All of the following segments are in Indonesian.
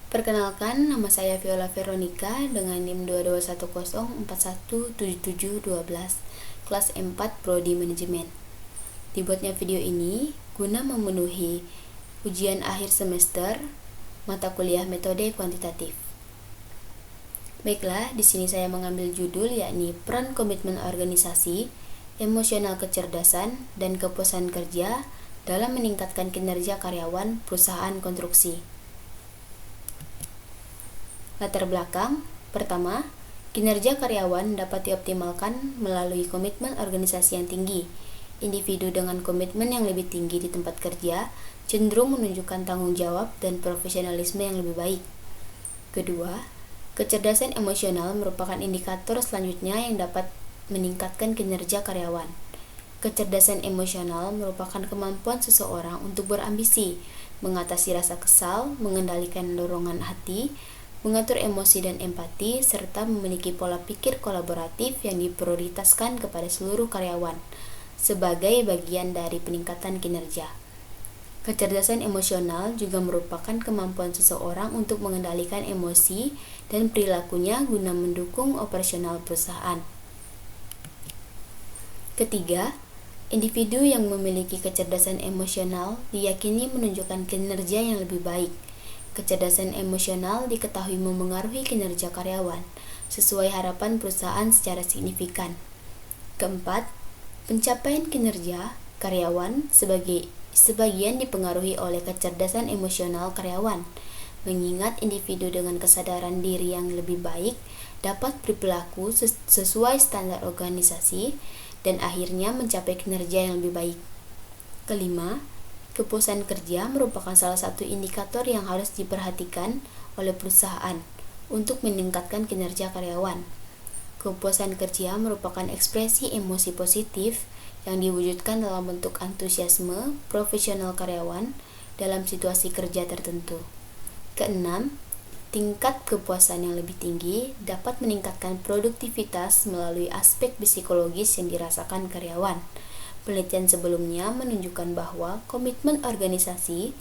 Perkenalkan, nama saya Viola Veronica dengan NIM 2210417712, kelas 4 Prodi Manajemen. Dibuatnya video ini guna memenuhi ujian akhir semester mata kuliah metode kuantitatif. Baiklah, di sini saya mengambil judul yakni peran komitmen organisasi, emosional kecerdasan, dan kepuasan kerja dalam meningkatkan kinerja karyawan perusahaan konstruksi. Latar belakang, pertama, kinerja karyawan dapat dioptimalkan melalui komitmen organisasi yang tinggi. Individu dengan komitmen yang lebih tinggi di tempat kerja cenderung menunjukkan tanggung jawab dan profesionalisme yang lebih baik. Kedua, kecerdasan emosional merupakan indikator selanjutnya yang dapat meningkatkan kinerja karyawan. Kecerdasan emosional merupakan kemampuan seseorang untuk berambisi, mengatasi rasa kesal, mengendalikan dorongan hati, mengatur emosi dan empati, serta memiliki pola pikir kolaboratif yang diprioritaskan kepada seluruh karyawan sebagai bagian dari peningkatan kinerja. Kecerdasan emosional juga merupakan kemampuan seseorang untuk mengendalikan emosi dan perilakunya guna mendukung operasional perusahaan. Ketiga, individu yang memiliki kecerdasan emosional diyakini menunjukkan kinerja yang lebih baik. Kecerdasan emosional diketahui memengaruhi kinerja karyawan sesuai harapan perusahaan secara signifikan. Keempat, pencapaian kinerja karyawan sebagian dipengaruhi oleh kecerdasan emosional karyawan, mengingat individu dengan kesadaran diri yang lebih baik dapat berperilaku sesuai standar organisasi dan akhirnya mencapai kinerja yang lebih baik. Kelima, kepuasan kerja merupakan salah satu indikator yang harus diperhatikan oleh perusahaan untuk meningkatkan kinerja karyawan. Kepuasan kerja merupakan ekspresi emosi positif yang diwujudkan dalam bentuk antusiasme profesional karyawan dalam situasi kerja tertentu. Keenam, tingkat kepuasan yang lebih tinggi dapat meningkatkan produktivitas melalui aspek psikologis yang dirasakan karyawan. Penelitian sebelumnya menunjukkan bahwa komitmen organisasi,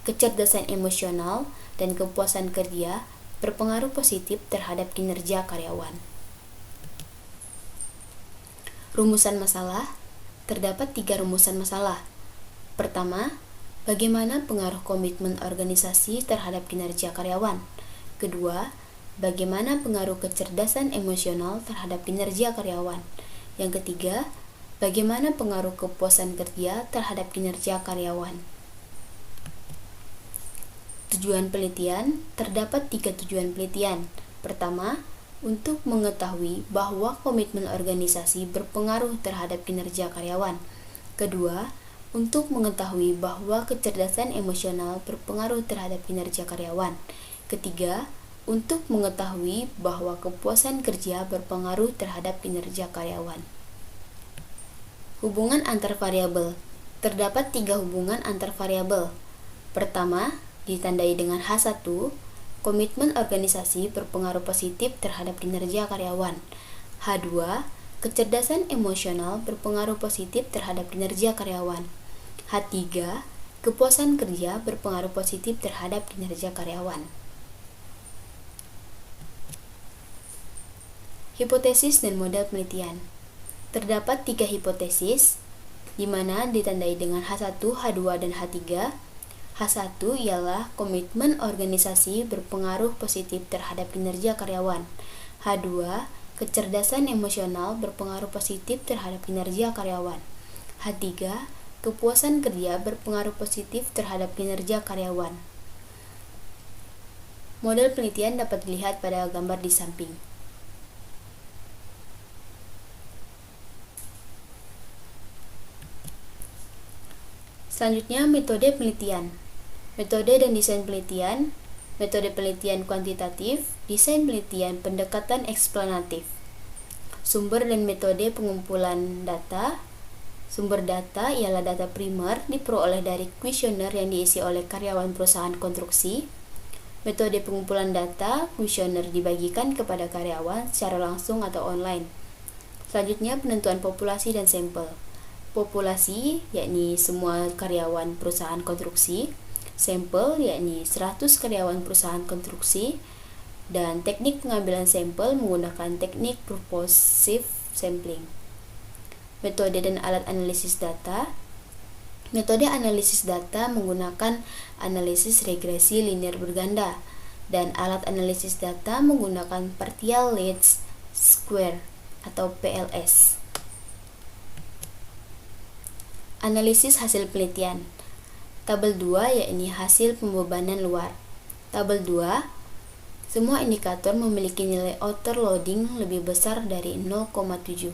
kecerdasan emosional, dan kepuasan kerja berpengaruh positif terhadap kinerja karyawan. Rumusan masalah. Terdapat 3 rumusan masalah. Pertama, bagaimana pengaruh komitmen organisasi terhadap kinerja karyawan? Kedua, bagaimana pengaruh kecerdasan emosional terhadap kinerja karyawan? Yang ketiga, bagaimana pengaruh kepuasan kerja terhadap kinerja karyawan? Tujuan penelitian. Terdapat 3 tujuan penelitian. Pertama, untuk mengetahui bahwa komitmen organisasi berpengaruh terhadap kinerja karyawan. Kedua, untuk mengetahui bahwa kecerdasan emosional berpengaruh terhadap kinerja karyawan. Ketiga, untuk mengetahui bahwa kepuasan kerja berpengaruh terhadap kinerja karyawan. Hubungan antar variabel. Terdapat 3 hubungan antar variabel. Pertama, ditandai dengan H1, komitmen organisasi berpengaruh positif terhadap kinerja karyawan. H2, kecerdasan emosional berpengaruh positif terhadap kinerja karyawan. H3, kepuasan kerja berpengaruh positif terhadap kinerja karyawan. Hipotesis dan model penelitian. Terdapat 3 hipotesis, di mana ditandai dengan H1, H2, dan H3. H1 ialah komitmen organisasi berpengaruh positif terhadap kinerja karyawan. H2, kecerdasan emosional berpengaruh positif terhadap kinerja karyawan. H3, kepuasan kerja berpengaruh positif terhadap kinerja karyawan. Model penelitian dapat dilihat pada gambar di samping. Selanjutnya, metode penelitian. Metode dan desain penelitian. Metode penelitian kuantitatif, desain penelitian pendekatan eksplanatif. Sumber dan metode pengumpulan data. Sumber data ialah data primer diperoleh dari kuesioner yang diisi oleh karyawan perusahaan konstruksi. Metode pengumpulan data, kuesioner dibagikan kepada karyawan secara langsung atau online. Selanjutnya, penentuan populasi dan sampel. Populasi, yakni semua karyawan perusahaan konstruksi. sampel yakni 100 karyawan perusahaan konstruksi, dan teknik pengambilan sampel menggunakan teknik purposive sampling. Metode dan alat analisis data. Metode analisis data menggunakan analisis regresi linear berganda, dan alat analisis data menggunakan partial least square atau PLS. Analisis hasil penelitian. Tabel 2 yakni hasil pembebanan luar. Tabel 2, semua indikator memiliki nilai outer loading lebih besar dari 0,7.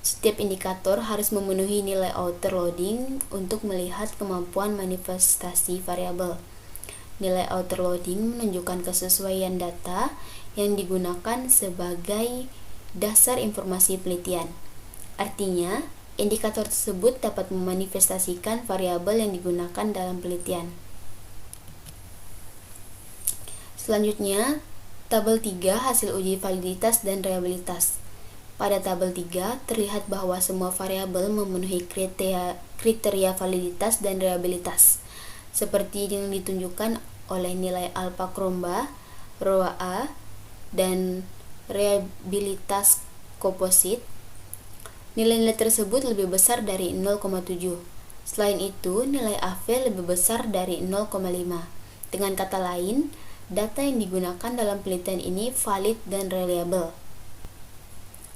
Setiap indikator harus memenuhi nilai outer loading untuk melihat kemampuan manifestasi variabel. Nilai outer loading menunjukkan kesesuaian data yang digunakan sebagai dasar informasi penelitian. Artinya, indikator tersebut dapat memanifestasikan variabel yang digunakan dalam penelitian. Selanjutnya, tabel 3 hasil uji validitas dan reliabilitas. Pada tabel 3 terlihat bahwa semua variabel memenuhi kriteria validitas dan reliabilitas, seperti yang ditunjukkan oleh nilai alpha Cromba, ROA, dan reliabilitas komposit. Nilai-nilai tersebut lebih besar dari 0,7. Selain itu, nilai AV lebih besar dari 0,5. Dengan kata lain, data yang digunakan dalam penelitian ini valid dan reliable.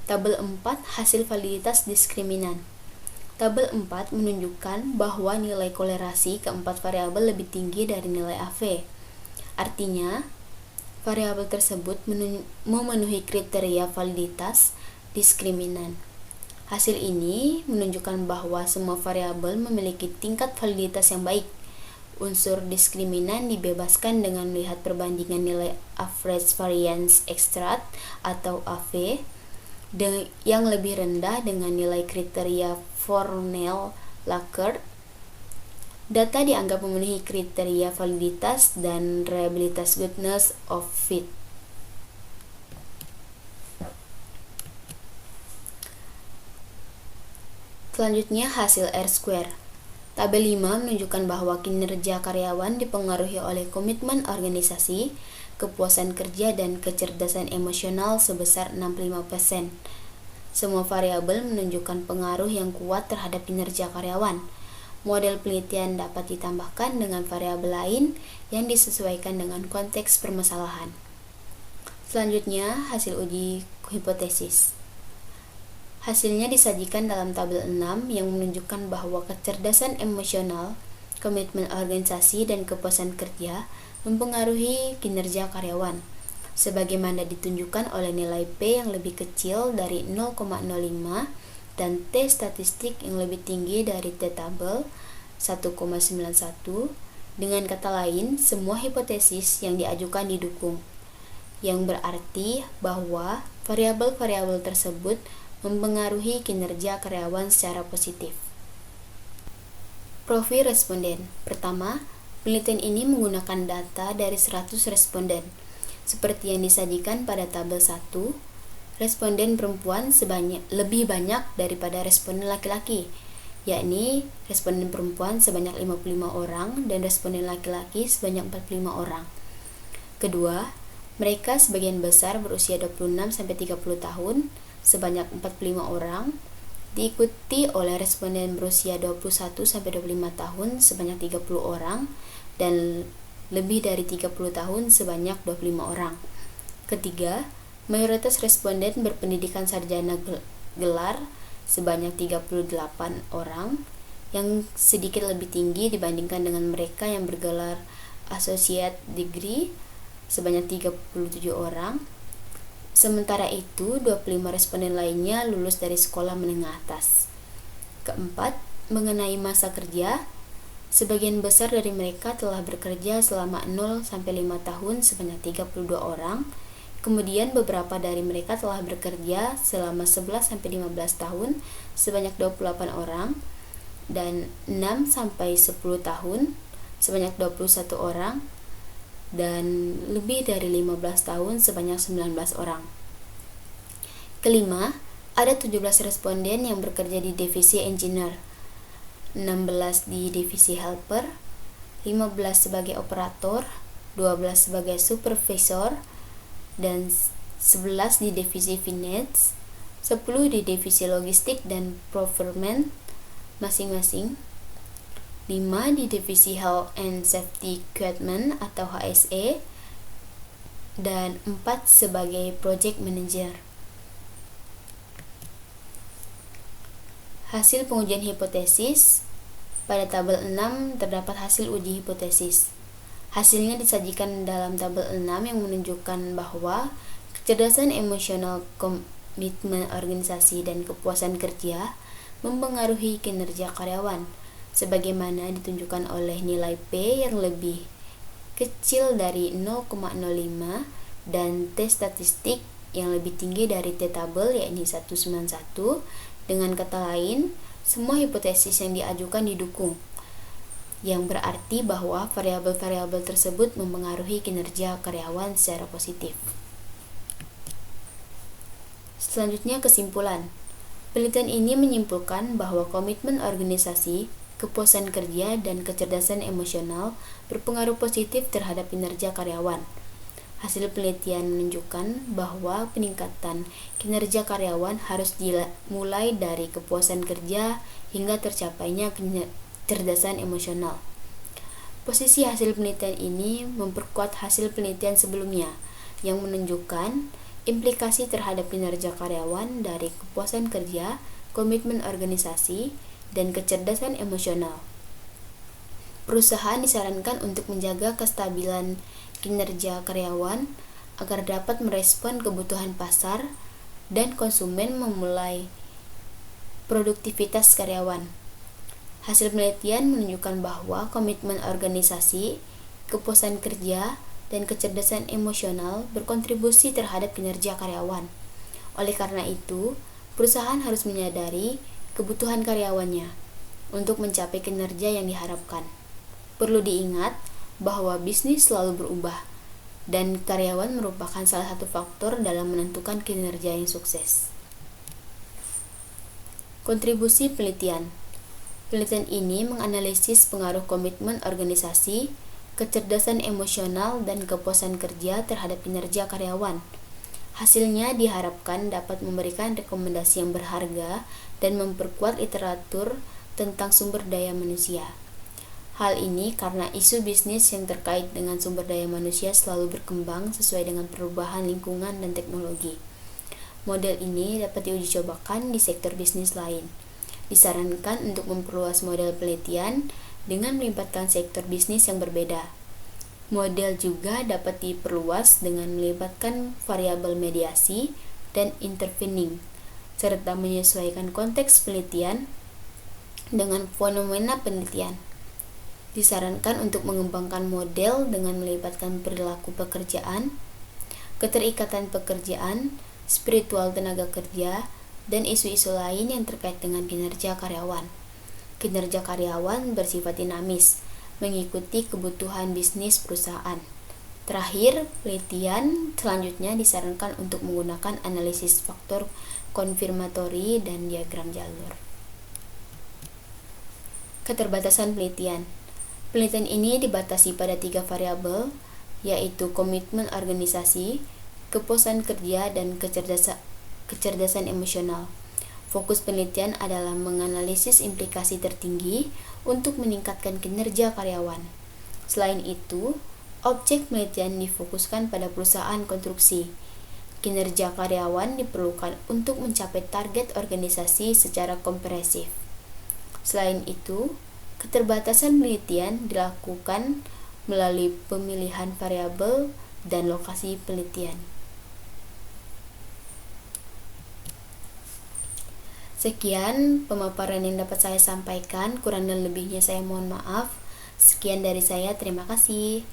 Tabel 4 hasil validitas diskriminan. Tabel 4 menunjukkan bahwa nilai kolerasi keempat variabel lebih tinggi dari nilai AV. Artinya, variabel tersebut memenuhi kriteria validitas diskriminan. Hasil ini menunjukkan bahwa semua variabel memiliki tingkat validitas yang baik. Unsur diskriminan dibebaskan dengan melihat perbandingan nilai average variance extract atau AV yang lebih rendah dengan nilai kriteria Fornell-Lakert. Data dianggap memenuhi kriteria validitas dan reliabilitas goodness of fit. Selanjutnya hasil R-square. Tabel 5 menunjukkan bahwa kinerja karyawan dipengaruhi oleh komitmen organisasi, kepuasan kerja, dan kecerdasan emosional sebesar 65%. Semua variabel menunjukkan pengaruh yang kuat terhadap kinerja karyawan. Model penelitian dapat ditambahkan dengan variabel lain yang disesuaikan dengan konteks permasalahan. Selanjutnya, hasil uji hipotesis. Hasilnya disajikan dalam tabel 6 yang menunjukkan bahwa kecerdasan emosional, komitmen organisasi, dan kepuasan kerja mempengaruhi kinerja karyawan, sebagaimana ditunjukkan oleh nilai P yang lebih kecil dari 0,05 dan T statistik yang lebih tinggi dari T tabel 1,91. Dengan kata lain, semua hipotesis yang diajukan didukung, yang berarti bahwa variabel-variabel tersebut mempengaruhi kinerja karyawan secara positif. Profil responden. Pertama, penelitian ini menggunakan data dari 100 responden. Seperti yang disajikan pada tabel 1, responden perempuan lebih banyak daripada responden laki-laki, yakni responden perempuan sebanyak 55 orang dan responden laki-laki sebanyak 45 orang. Kedua, mereka sebagian besar berusia 26-30 tahun, sebanyak 45 orang, diikuti oleh responden berusia 21-25 tahun sebanyak 30 orang, dan lebih dari 30 tahun sebanyak 25 orang. Ketiga, mayoritas responden berpendidikan sarjana gelar sebanyak 38 orang, yang sedikit lebih tinggi dibandingkan dengan mereka yang bergelar associate degree sebanyak 37 orang. Sementara itu, 25 responden lainnya lulus dari sekolah menengah atas. Keempat, mengenai masa kerja, sebagian besar dari mereka telah bekerja selama 0-5 tahun sebanyak 32 orang, kemudian beberapa dari mereka telah bekerja selama 11-15 tahun sebanyak 28 orang, dan 6-10 tahun sebanyak 21 orang, dan lebih dari 15 tahun sebanyak 19 orang. Kelima, ada 17 responden yang bekerja di divisi engineer, 16 di divisi helper, 15 sebagai operator, 12 sebagai supervisor, dan 11 di divisi finance, 10 di divisi logistik dan procurement masing-masing, 5 di divisi health and safety equipment atau HSE, dan 4 sebagai project manager. Hasil pengujian hipotesis. Pada tabel 6 terdapat hasil uji hipotesis. Hasilnya disajikan dalam tabel 6 yang menunjukkan bahwa kecerdasan emosional, komitmen organisasi, dan kepuasan kerja mempengaruhi kinerja karyawan, sebagaimana ditunjukkan oleh nilai P yang lebih kecil dari 0,05 dan T statistik yang lebih tinggi dari T tabel, yakni 191. Dengan kata lain, semua hipotesis yang diajukan didukung, yang berarti bahwa variabel-variabel tersebut mempengaruhi kinerja karyawan secara positif. Selanjutnya, kesimpulan. Penelitian ini menyimpulkan bahwa komitmen organisasi, kepuasan kerja, dan kecerdasan emosional berpengaruh positif terhadap kinerja karyawan. Hasil penelitian menunjukkan bahwa peningkatan kinerja karyawan harus dimulai dari kepuasan kerja hingga tercapainya kecerdasan emosional. Posisi hasil penelitian ini memperkuat hasil penelitian sebelumnya yang menunjukkan implikasi terhadap kinerja karyawan dari kepuasan kerja, komitmen organisasi, dan kecerdasan emosional. Perusahaan disarankan untuk menjaga kestabilan kinerja karyawan agar dapat merespon kebutuhan pasar dan konsumen memulai produktivitas karyawan. Hasil penelitian menunjukkan bahwa komitmen organisasi, kepuasan kerja, dan kecerdasan emosional berkontribusi terhadap kinerja karyawan. Oleh karena itu, perusahaan harus menyadari kebutuhan karyawannya untuk mencapai kinerja yang diharapkan. Perlu diingat bahwa bisnis selalu berubah, dan karyawan merupakan salah satu faktor dalam menentukan kinerja yang sukses. Kontribusi penelitian. Penelitian ini menganalisis pengaruh komitmen organisasi, kecerdasan emosional, dan kepuasan kerja terhadap kinerja karyawan. Hasilnya diharapkan dapat memberikan rekomendasi yang berharga dan memperkuat literatur tentang sumber daya manusia. Hal ini karena isu bisnis yang terkait dengan sumber daya manusia selalu berkembang sesuai dengan perubahan lingkungan dan teknologi. Model ini dapat diuji cobakan di sektor bisnis lain. Disarankan untuk memperluas model penelitian dengan melibatkan sektor bisnis yang berbeda. Model juga dapat diperluas dengan melibatkan variabel mediasi dan intervening, serta menyesuaikan konteks penelitian dengan fenomena penelitian. Disarankan untuk mengembangkan model dengan melibatkan perilaku pekerjaan, keterikatan pekerjaan, spiritual tenaga kerja, dan isu-isu lain yang terkait dengan kinerja karyawan. Kinerja karyawan bersifat dinamis, mengikuti kebutuhan bisnis perusahaan. Terakhir, penelitian selanjutnya disarankan untuk menggunakan analisis faktor konfirmatori dan diagram jalur. Keterbatasan penelitian. Penelitian ini dibatasi pada 3 variabel, yaitu komitmen organisasi, kepuasan kerja, dan kecerdasan emosional. Fokus penelitian adalah menganalisis implikasi tertinggi untuk meningkatkan kinerja karyawan. Selain itu, objek penelitian difokuskan pada perusahaan konstruksi. Kinerja karyawan diperlukan untuk mencapai target organisasi secara komprehensif. Selain itu, keterbatasan penelitian dilakukan melalui pemilihan variabel dan lokasi penelitian. Sekian pemaparan yang dapat saya sampaikan, kurang dan lebihnya saya mohon maaf. Sekian dari saya, terima kasih.